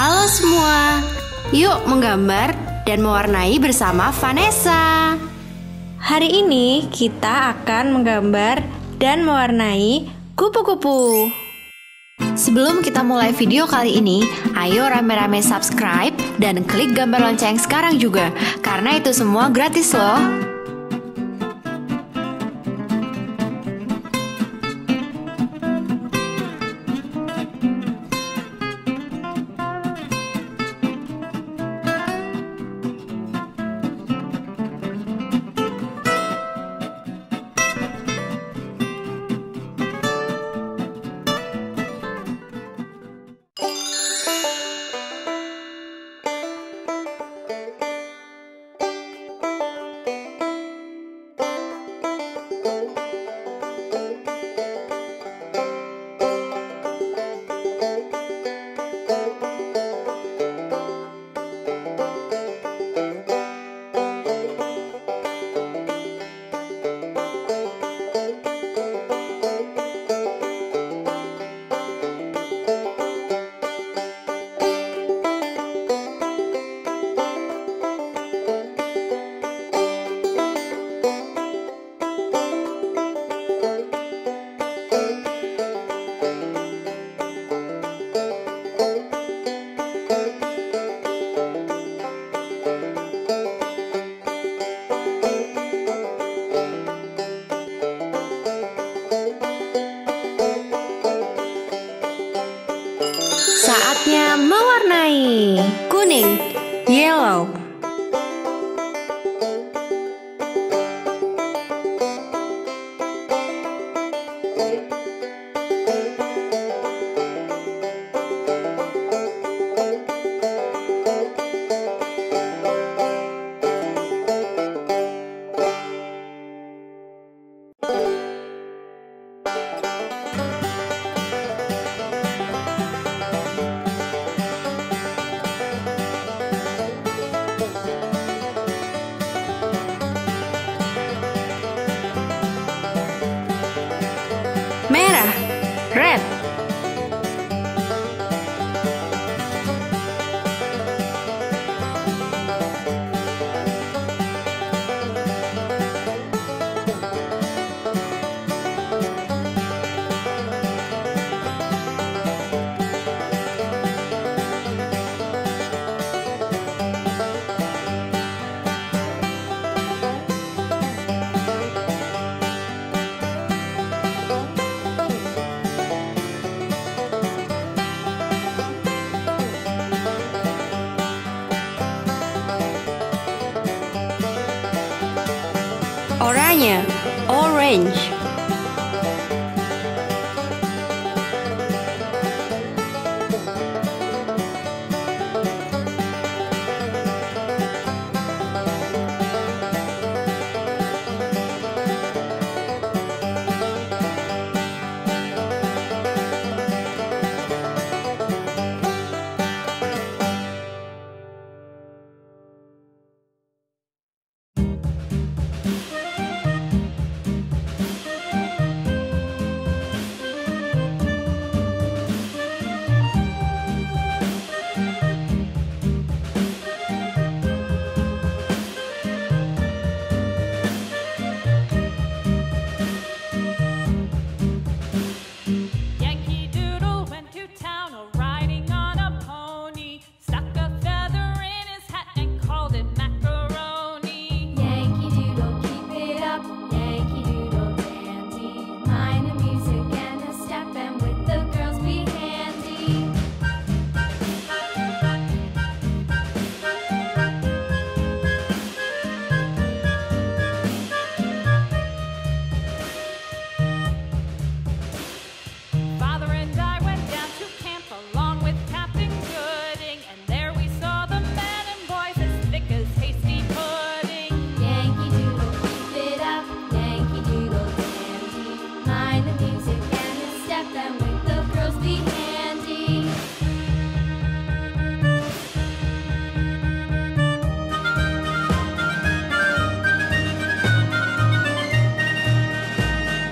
Halo semua, yuk menggambar dan mewarnai bersama Vanessa. Hari ini kita akan menggambar dan mewarnai kupu-kupu. Sebelum kita mulai video kali ini, ayo rame-rame subscribe dan klik gambar lonceng sekarang juga, karena itu semua gratis loh. Saatnya mewarnai. Kuning, yellow. Merah, red. Oranye, orange.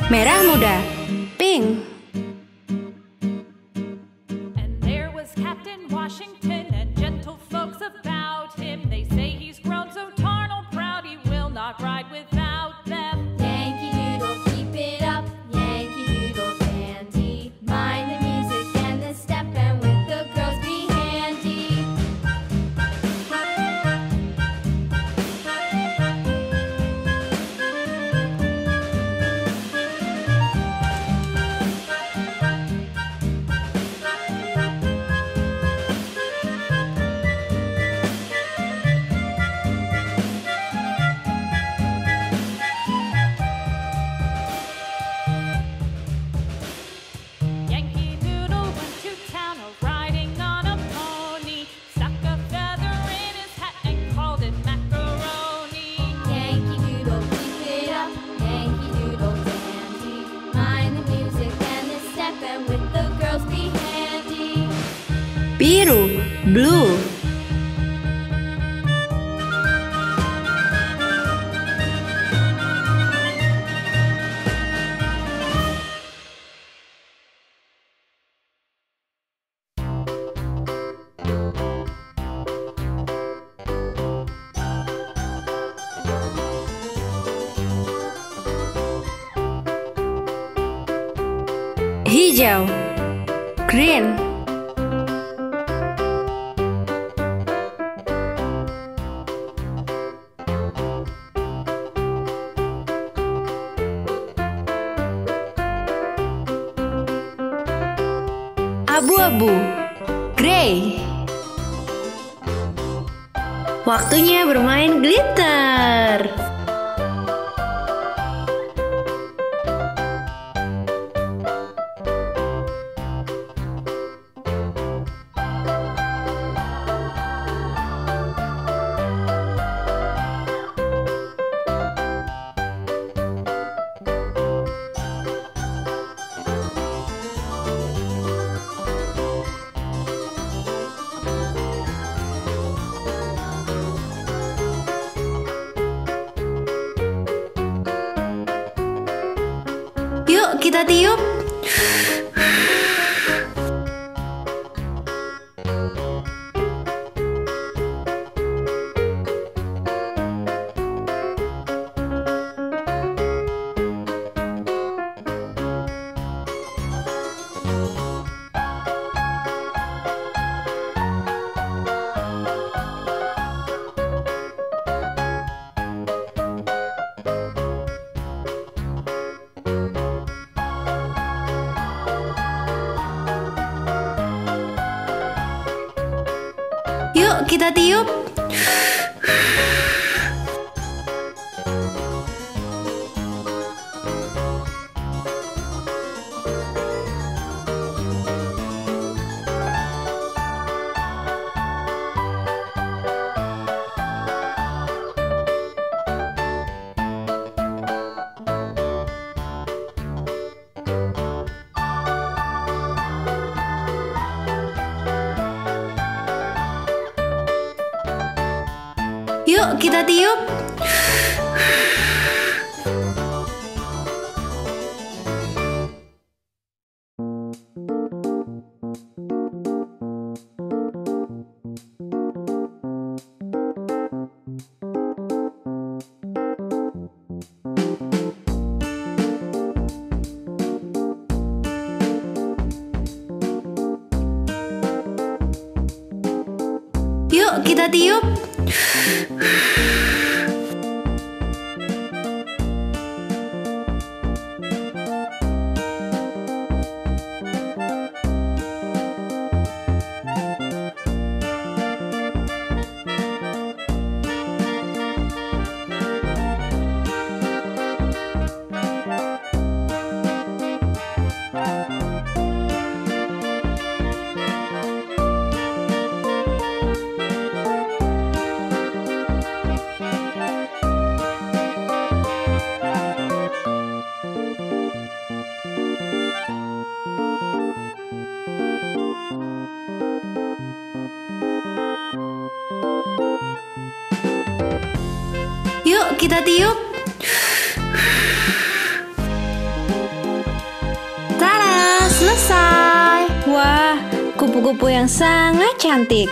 Merah muda, pink. And there was Captain washing Washington and gentle folks about him. They say he's grown so tarnal proud he will not ride without them. Yankee Doodle, keep it up, Yankee Doodle dandy. Mind the music and the step, and with the girls be handy. Yankee Doodle went to town riding on a pony, stuck a feather in his hat and called it macaroni. Yankee Doodle, keep it up, Yankee Doodle dandy. Mind the music and the step, and with the girls be handy. Biru, blue. Hijau, green. Abu-abu, grey. Waktunya bermain glitter. Yuk kita tiup. Yuk kita tiup. Yuk kita tiup. Yuk kita tiup. Yuk kita tiup. Tada, selesai. Wah, kupu-kupu yang sangat cantik.